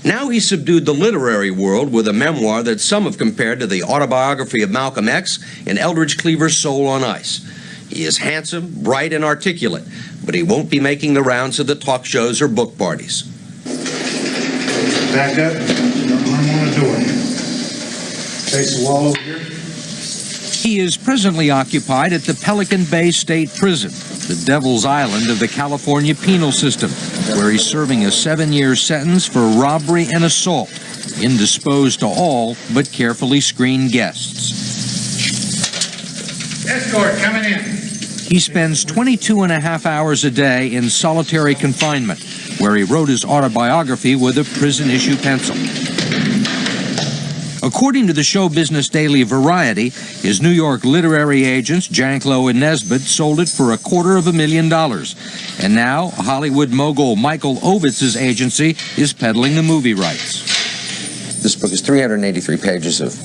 Now he subdued the literary world with a memoir that some have compared to the autobiography of Malcolm X and Eldridge Cleaver's Soul on Ice. He is handsome, bright, and articulate, but he won't be making the rounds of the talk shows or book parties. Back up. Don't want to do it. Face the wall over here. He is presently occupied at the Pelican Bay State Prison, the Devil's Island of the California penal system, where he's serving a 7-year sentence for robbery and assault, indisposed to all but carefully screened guests. Escort coming in. He spends 22.5 hours a day in solitary confinement, where he wrote his autobiography with a prison-issue pencil. According to the show business daily Variety, his New York literary agents, Janklow and Nesbitt, sold it for $250,000. And now, Hollywood mogul Michael Ovitz's agency is peddling the movie rights. This book is 383 pages of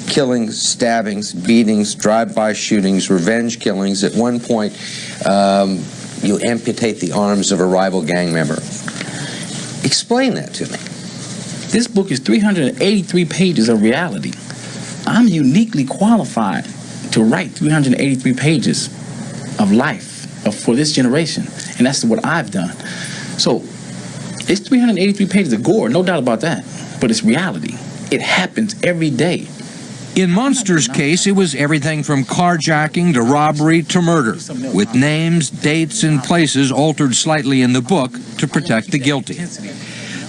killings, stabbings, beatings, drive-by shootings, revenge killings. At one point, you amputate the arms of a rival gang member. Explain that to me. This book is 383 pages of reality. I'm uniquely qualified to write 383 pages of life for this generation, and that's what I've done. So it's 383 pages of gore, no doubt about that, but it's reality. It happens every day. In Monster's case, it was everything from carjacking to robbery to murder, with names, dates, and places altered slightly in the book to protect the guilty.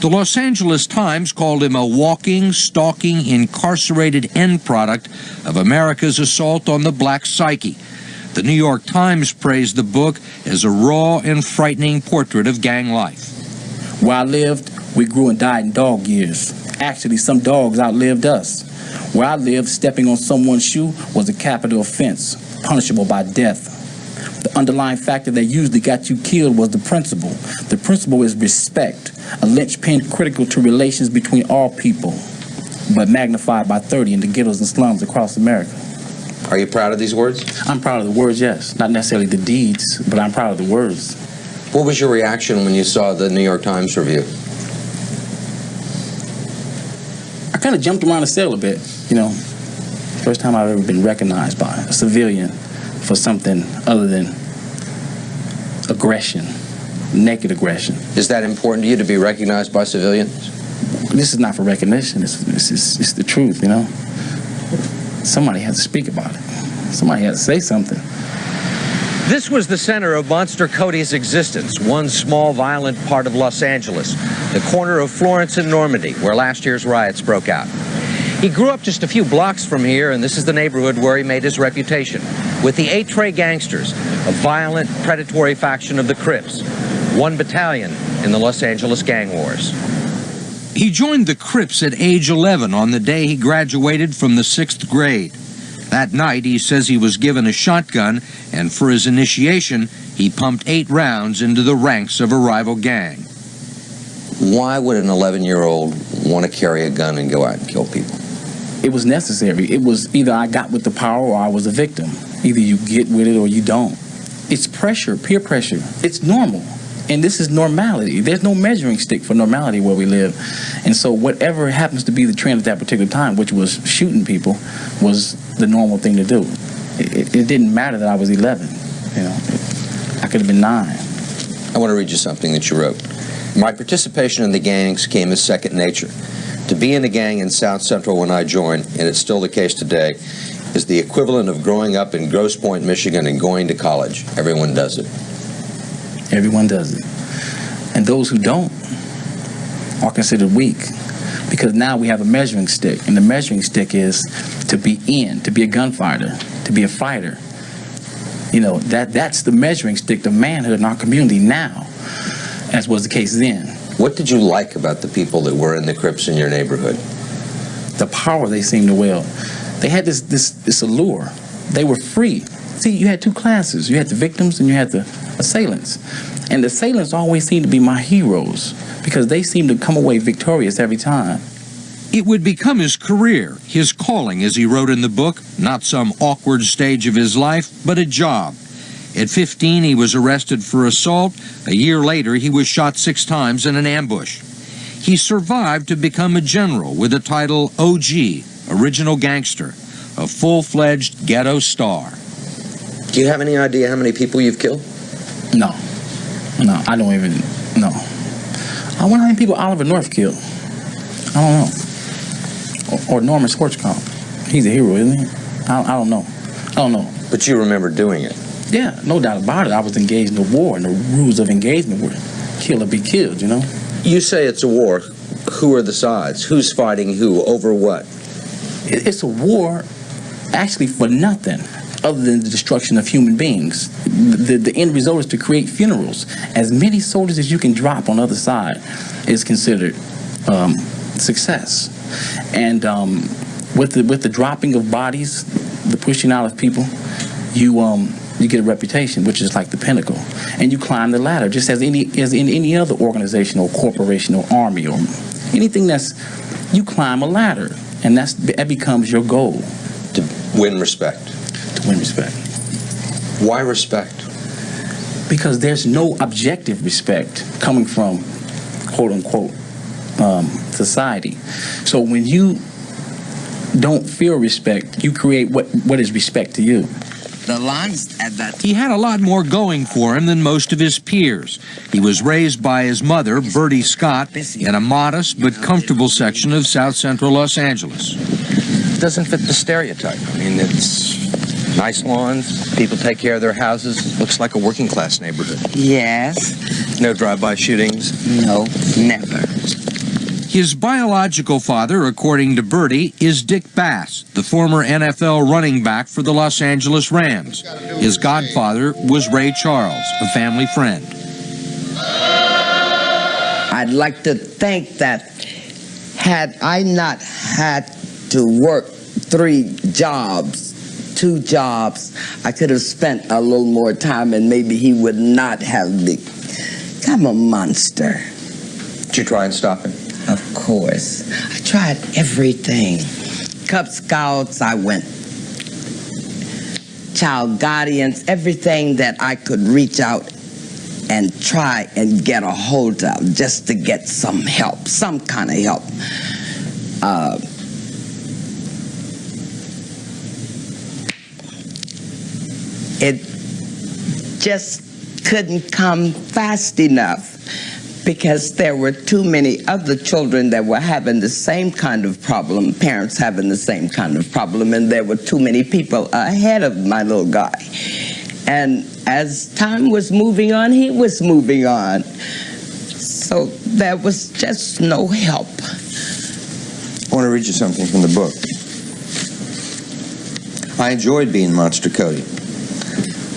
The Los Angeles Times called him a walking, stalking, incarcerated end product of America's assault on the black psyche. The New York Times praised the book as a raw and frightening portrait of gang life. Where I lived, we grew and died in dog years. Actually, some dogs outlived us. Where I lived, stepping on someone's shoe was a capital offense, punishable by death. The underlying factor that usually got you killed was the principle. The principle is respect, a linchpin critical to relations between all people, but magnified by 30 in the ghettos and slums across America. Are you proud of these words? I'm proud of the words, yes. Not necessarily the deeds, but I'm proud of the words. What was your reaction when you saw the New York Times review? I kind of jumped around the cell a bit, you know. First time I've ever been recognized by a civilian for something other than aggression, naked aggression. Is that important to you to be recognized by civilians? This is not for recognition. It's the truth, you know. Somebody has to speak about it. Somebody has to say something. This was the center of Monster Kody's existence, one small violent part of Los Angeles, the corner of Florence and Normandy, where last year's riots broke out. He grew up just a few blocks from here, and this is the neighborhood where he made his reputation, with the Eight Tray Gangsters, a violent, predatory faction of the Crips, one battalion in the Los Angeles gang wars. He joined the Crips at age 11 on the day he graduated from the 6th grade. That night, he says he was given a shotgun, and for his initiation, he pumped 8 rounds into the ranks of a rival gang. Why would an 11-year-old want to carry a gun and go out and kill people? It was necessary. It was either I got with the power or I was a victim. Either you get with it or you don't. It's pressure, peer pressure. It's normal. And this is normality. There's no measuring stick for normality where we live. And so whatever happens to be the trend at that particular time, which was shooting people, was the normal thing to do. It didn't matter that I was 11. You know, I could have been 9. I want to read you something that you wrote. My participation in the gangs came as second nature. To be in a gang in South Central when I joined, and it's still the case today, is the equivalent of growing up in Grosse Pointe, Michigan and going to college. Everyone does it. Everyone does it. And those who don't are considered weak, because now we have a measuring stick, and the measuring stick is to be to be a gunfighter, to be a fighter. You know, that's the measuring stick of manhood in our community now, as was the case then. What did you like about the people that were in the Crips in your neighborhood? The power they seemed to wield. They had this allure. They were free. See, you had 2 classes. You had the victims and you had the assailants. And the assailants always seemed to be my heroes because they seemed to come away victorious every time. It would become his career, his calling, as he wrote in the book, not some awkward stage of his life, but a job. At 15, he was arrested for assault. A year later, he was shot 6 times in an ambush. He survived to become a general with the title OG, Original Gangster, a full-fledged ghetto star. Do you have any idea how many people you've killed? No, I don't even know. I wonder how many people Oliver North killed. I don't know. Or Norman Schwarzkopf. He's a hero, isn't he? I don't know. But you remember doing it? Yeah, no doubt about it. I was engaged in a war, and the rules of engagement were kill or be killed, you know? You say it's a war. Who are the sides? Who's fighting who? Over what? It's a war, actually, for nothing other than the destruction of human beings. The end result is to create funerals. As many soldiers as you can drop on the other side is considered success. And with the dropping of bodies, the pushing out of people, you get a reputation, which is like the pinnacle, and you climb the ladder, just as in any other organization or corporation or army or anything you climb a ladder, and that becomes your goal. To win respect. To win respect. Why respect? Because there's no objective respect coming from quote unquote society. So when you don't feel respect, you create what is respect to you. The lines at that He had a lot more going for him than most of his peers. He was raised by his mother, Kody Scott, in a modest but comfortable section of South Central Los Angeles. Doesn't fit the stereotype. I mean, it's nice lawns, people take care of their houses. Looks like a working class neighborhood. Yes. No drive-by shootings. No, never. His biological father, according to Kody, is Dick Bass, the former NFL running back for the Los Angeles Rams. His godfather was Ray Charles, a family friend. I'd like to think that had I not had to work 2 jobs, I could have spent a little more time and maybe he would not have become a monster. Did you try and stop him? Of course. I tried everything. Cub Scouts, I went. Child guardians, everything that I could reach out and try and get a hold of just to get some help, some kind of help. It just couldn't come fast enough, because there were too many other children that were having the same kind of problem, parents having the same kind of problem, and there were too many people ahead of my little guy. And as time was moving on, he was moving on. So there was just no help. I want to read you something from the book. I enjoyed being Monster Kody.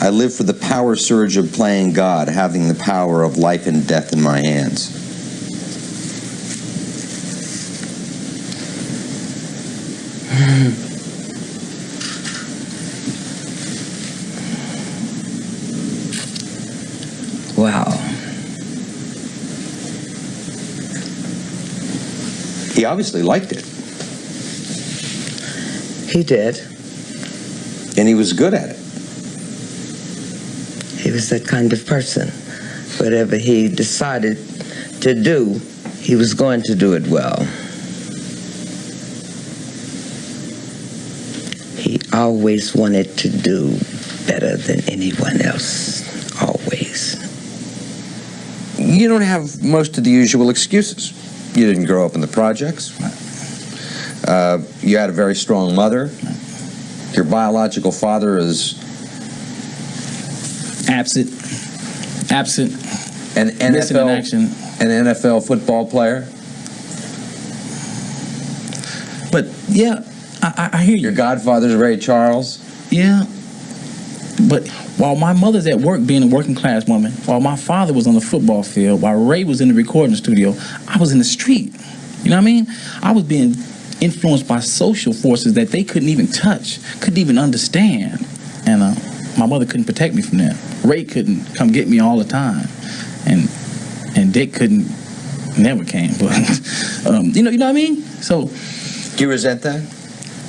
I live for the power surge of playing God, having the power of life and death in my hands. Wow. He obviously liked it. He did. And he was good at it. He was that kind of person. Whatever he decided to do, he was going to do it well. He always wanted to do better than anyone else. Always. You don't have most of the usual excuses. You didn't grow up in the projects. You had a very strong mother. Your biological father is Absent. an Missing in action. NFL football player. But yeah, I hear you. Your godfather's Ray Charles. Yeah. But while my mother's at work being a working class woman, while my father was on the football field, while Ray was in the recording studio, I was in the street. You know what I mean? I was being influenced by social forces that they couldn't even touch, couldn't even understand. And my mother couldn't protect me from that. Ray couldn't come get me all the time. And Dick never came. But you know what I mean? So Do you resent that?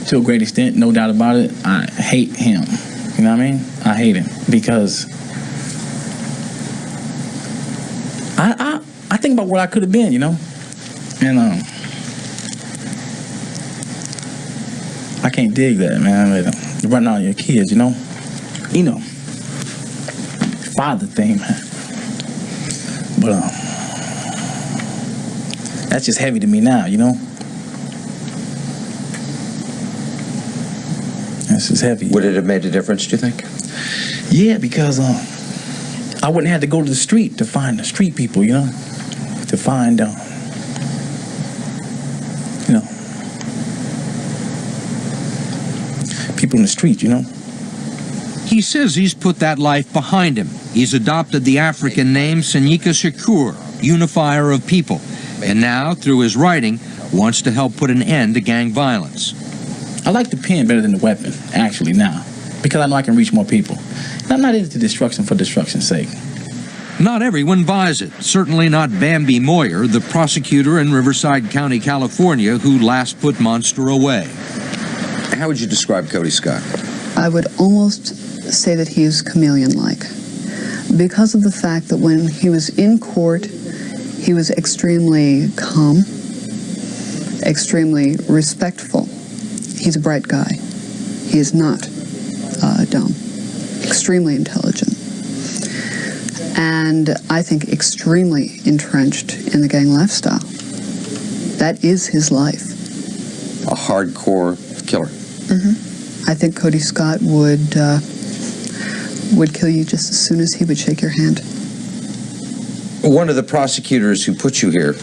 to a great extent, no doubt about it, I hate him. You know what I mean? I hate him because I think about what I could have been, you know? And I can't dig that, man. Running on your kids, you know, father thing, man. But that's just heavy to me now, you know. That's just heavy. Would it have made a difference, do you think? Yeah, because I wouldn't have to go to the street to find the street people, you know, to find, you know, people in the street, you know. He says he's put that life behind him. He's adopted the African name Senyika Shakur, unifier of people, and now, through his writing, wants to help put an end to gang violence. I like the pen better than the weapon, actually, now, because I know I can reach more people. And I'm not into destruction for destruction's sake. Not everyone buys it. Certainly not Bambi Moyer, the prosecutor in Riverside County, California, who last put Monster away. How would you describe Kody Scott? I would almost say that he is chameleon-like, because of the fact that when he was in court, he was extremely calm, extremely respectful. He's a bright guy. He is not dumb, extremely intelligent, and I think extremely entrenched in the gang lifestyle. That is his life. A hardcore killer. Mm-hmm. I think Kody Scott would kill you just as soon as he would shake your hand. One of the prosecutors who put you here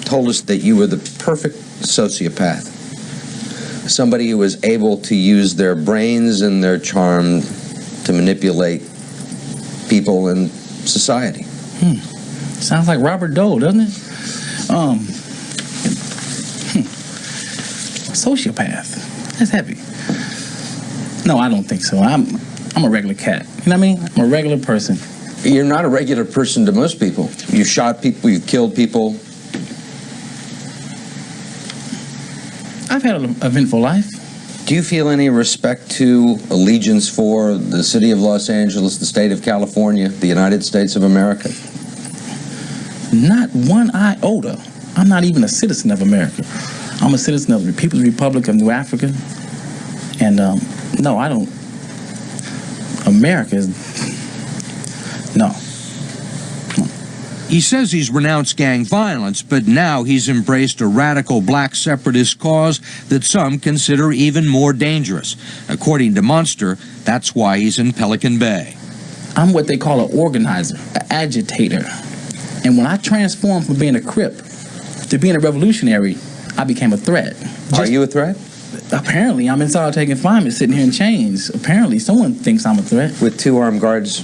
told us that you were the perfect sociopath. Somebody who was able to use their brains and their charm to manipulate people in society. Sounds like Robert Dole, doesn't it? Sociopath. That's heavy. No, I don't think so. I'm a regular cat. You know what I mean? I'm a regular person. You're not a regular person to most people. You shot people, you've killed people. I've had an eventful life. Do you feel any respect to, allegiance for the city of Los Angeles, the state of California, the United States of America? Not one iota. I'm not even a citizen of America. I'm a citizen of the People's Republic of New Africa. And no, I don't. America is... No. He says he's renounced gang violence, but now he's embraced a radical black separatist cause that some consider even more dangerous. According to Monster, that's why he's in Pelican Bay. I'm what they call an organizer, an agitator. And when I transformed from being a Crip to being a revolutionary, I became a threat. Are you a threat? Apparently, I'm in solitary confinement, sitting here in chains. Apparently, someone thinks I'm a threat. With 2 armed guards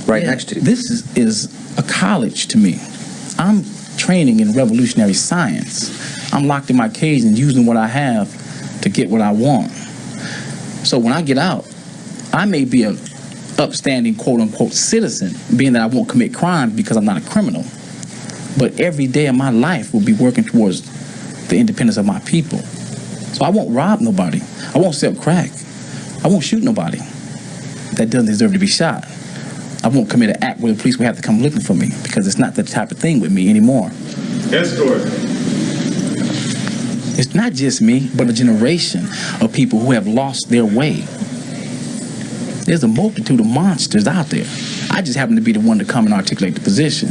right next to you. This is a college to me. I'm training in revolutionary science. I'm locked in my cage and using what I have to get what I want. So when I get out, I may be a upstanding quote-unquote citizen, being that I won't commit crime because I'm not a criminal. But every day of my life will be working towards the independence of my people. So I won't rob nobody. I won't sell crack. I won't shoot nobody that doesn't deserve to be shot. I won't commit an act where the police will have to come looking for me, because it's not the type of thing with me anymore. Escort. It's not just me, but a generation of people who have lost their way. There's a multitude of monsters out there. I just happen to be the one to come and articulate the position.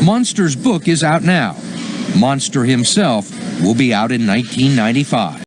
Monster's book is out now. Monster himself will be out in 1995.